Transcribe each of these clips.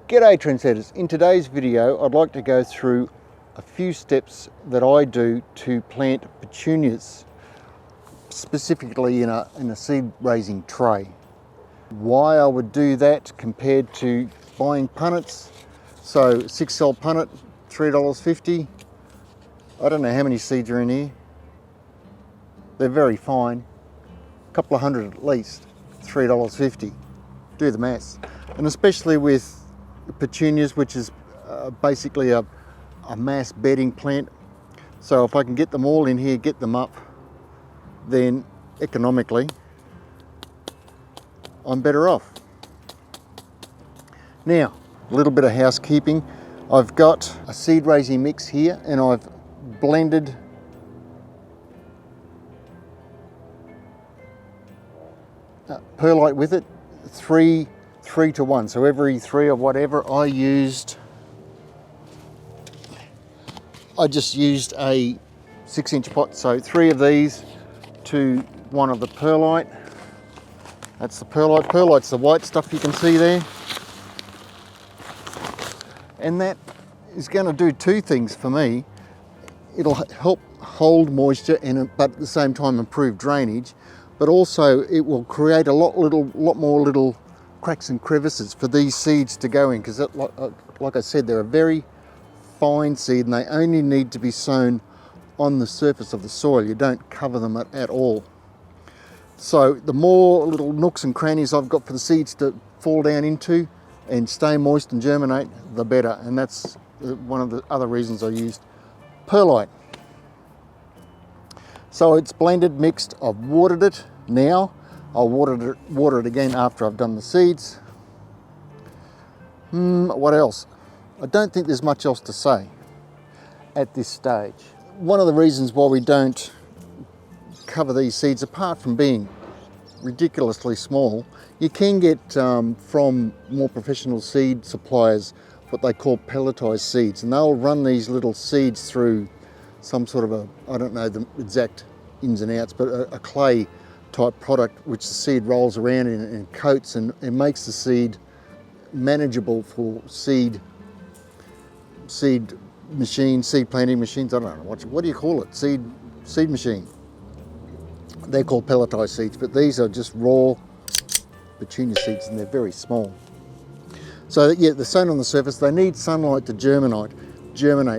G'day trendsetters. In today's video I'd like to go through a few steps that I do to plant petunias, specifically in a seed raising tray. Why I would do that compared to buying punnets. So 6 cell punnet, $3.50. I don't know how many seeds are in here. They're very fine. A couple of hundred at least, $3.50. Do the maths. And especially with petunias, which is basically a mass bedding plant. So if I can get them all in here, get them up, then economically I'm better off. Now, a little bit of housekeeping. I've got a seed raising mix here and I've blended perlite with it, 3 to 1. So every 3 or whatever, I just used a 6-inch pot. So 3 of these to 1 of the perlite. That's the perlite. Perlite's the white stuff you can see there. And that is going to do 2 things for me. It'll help hold moisture but at the same time improve drainage. But also it will create a lot more little cracks and crevices for these seeds to go in, because like I said, they're a very fine seed and they only need to be sown on the surface of the soil. You don't cover them at all. So the more little nooks and crannies I've got for the seeds to fall down into and stay moist and germinate, the better. And that's one of the other reasons I used perlite. So it's blended, mixed. I've watered it now. I'll water it again after I've done the seeds. What else? I don't think there's much else to say at this stage. One of the reasons why we don't cover these seeds, apart from being ridiculously small, you can get from more professional seed suppliers what they call pelletized seeds, and they'll run these little seeds through some sort of I don't know the exact ins and outs, but a clay type product which the seed rolls around in and coats and makes the seed manageable for seed machines, seed planting machines. I don't know, what do you call it? Seed machine. They're called pelletized seeds, but these are just raw petunia seeds and they're very small. So yeah, they're sown on the surface. They need sunlight to germinate.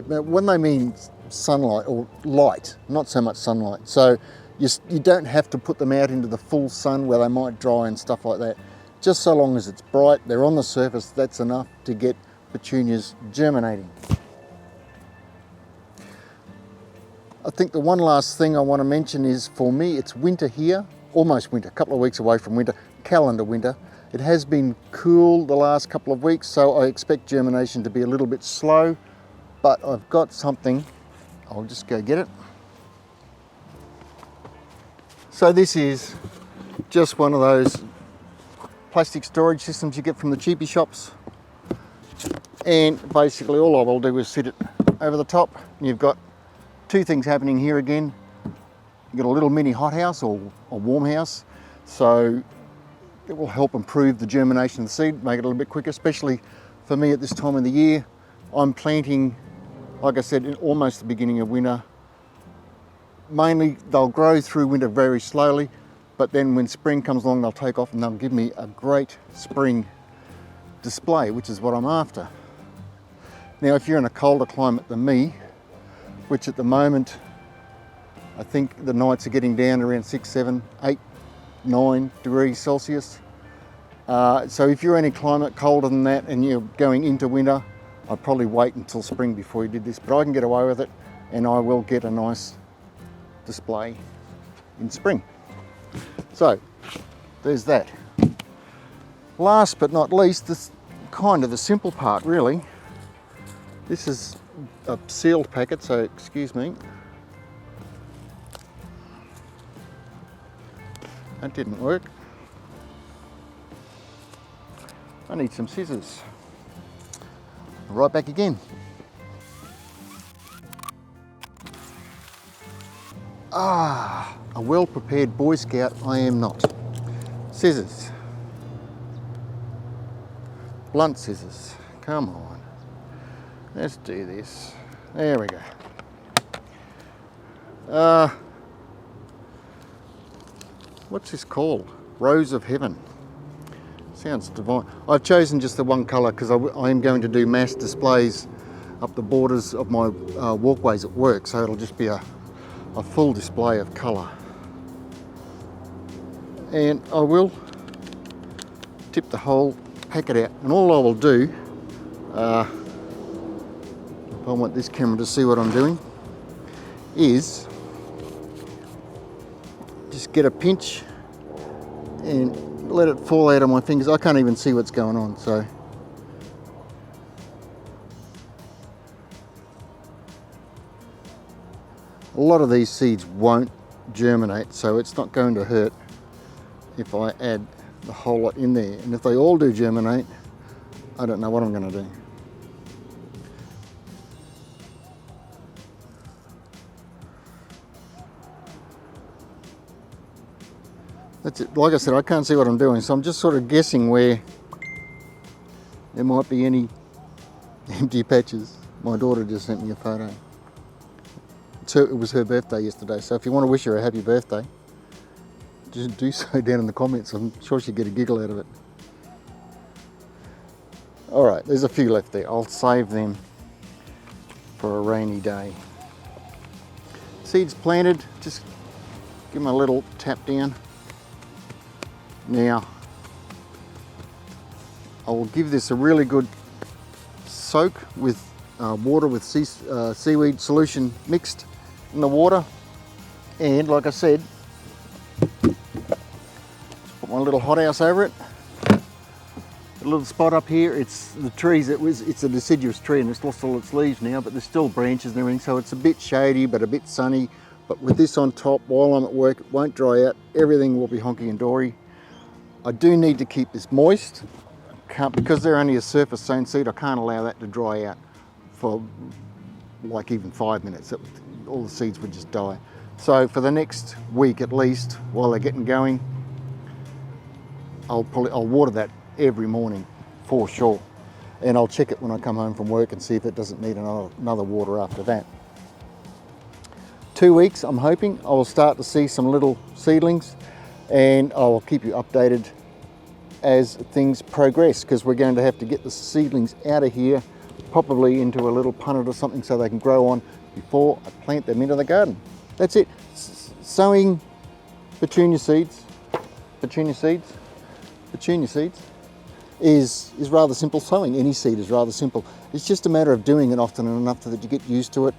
Now, when they mean sunlight or light, not so much sunlight. So you don't have to put them out into the full sun where they might dry and stuff like that. Just so long as it's bright, they're on the surface, that's enough to get petunias germinating. I think the one last thing I want to mention is, for me, it's winter here, almost winter, a couple of weeks away from winter, calendar winter. It has been cool the last couple of weeks, so I expect germination to be a little bit slow, but I've got something. I'll just go get it. So this is just one of those plastic storage systems you get from the cheapy shops. And basically all I will do is sit it over the top. And you've got 2 things happening here again. You've got a little mini hothouse or a warm house. So it will help improve the germination of the seed, make it a little bit quicker, especially for me at this time of the year. I'm planting, like I said, in almost the beginning of winter. Mainly they'll grow through winter very slowly, but then when spring comes along they'll take off and they'll give me a great spring display, which is what I'm after. Now if you're in a colder climate than me, which at the moment I think the nights are getting down around 6, 7, 8, 9 degrees Celsius. So if you're any climate colder than that and you're going into winter, I'd probably wait until spring before you did this, but I can get away with it and I will get a nice display in spring. So there's that. Last but not least, this kind of the simple part really. This is a sealed packet, so excuse me. That didn't work. I need some scissors. Right back again. A well-prepared Boy Scout I am not. Scissors. Blunt scissors. Come on. Let's do this. There we go. What's this called? Rose of Heaven. Sounds divine. I've chosen just the one colour because I am going to do mass displays up the borders of my walkways at work, so it'll just be a full display of colour. And I will tip the whole packet out, and all I will do, if I want this camera to see what I'm doing, is just get a pinch and let it fall out of my fingers. I can't even see what's going on, so a lot of these seeds won't germinate, so it's not going to hurt if I add the whole lot in there. And if they all do germinate, I don't know what I'm going to do. That's it. Like I said, I can't see what I'm doing, so I'm just sort of guessing where there might be any empty patches. My daughter just sent me a photo. It was her birthday yesterday, so if you want to wish her a happy birthday, just do so down in the comments. I'm sure she'll get a giggle out of it. All right, there's a few left there. I'll save them for a rainy day. Seeds planted, just give them a little tap down. Now, I will give this a really good soak with water with seaweed solution mixed in the water. And like I said, put my little hothouse over it. A little spot up here, it's the trees, it's a deciduous tree and it's lost all its leaves now, but there's still branches and everything, so it's a bit shady but a bit sunny. But with this on top, while I'm at work, it won't dry out. Everything will be honky and dory. I do need to keep this moist. Because they're only a surface sown seed, I can't allow that to dry out for like even 5 minutes. All the seeds would just die. So for the next week at least, while they're getting going, I'll water that every morning for sure. And I'll check it when I come home from work and see if it doesn't need another water after that. 2 weeks, I'm hoping, I will start to see some little seedlings, and I will keep you updated as things progress, because we're going to have to get the seedlings out of here, probably into a little punnet or something so they can grow on before I plant them into the garden. That's it. Sowing petunia seeds is rather simple. Sowing any seed is rather simple. It's just a matter of doing it often enough that you get used to it.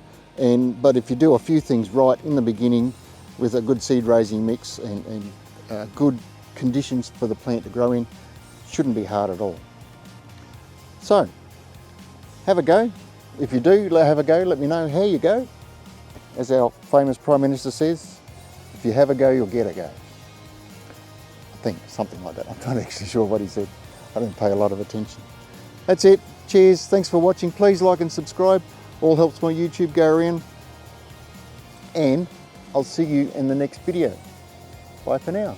But if you do a few things right in the beginning with a good seed raising mix and good conditions for the plant to grow in, it shouldn't be hard at all. So have a go. If you do have a go, let me know how you go. As our famous Prime Minister says, if you have a go, you'll get a go. I think something like that. I'm not actually sure what he said. I don't pay a lot of attention. That's it. Cheers. Thanks for watching. Please like and subscribe. All helps my YouTube go around. And I'll see you in the next video. Bye for now.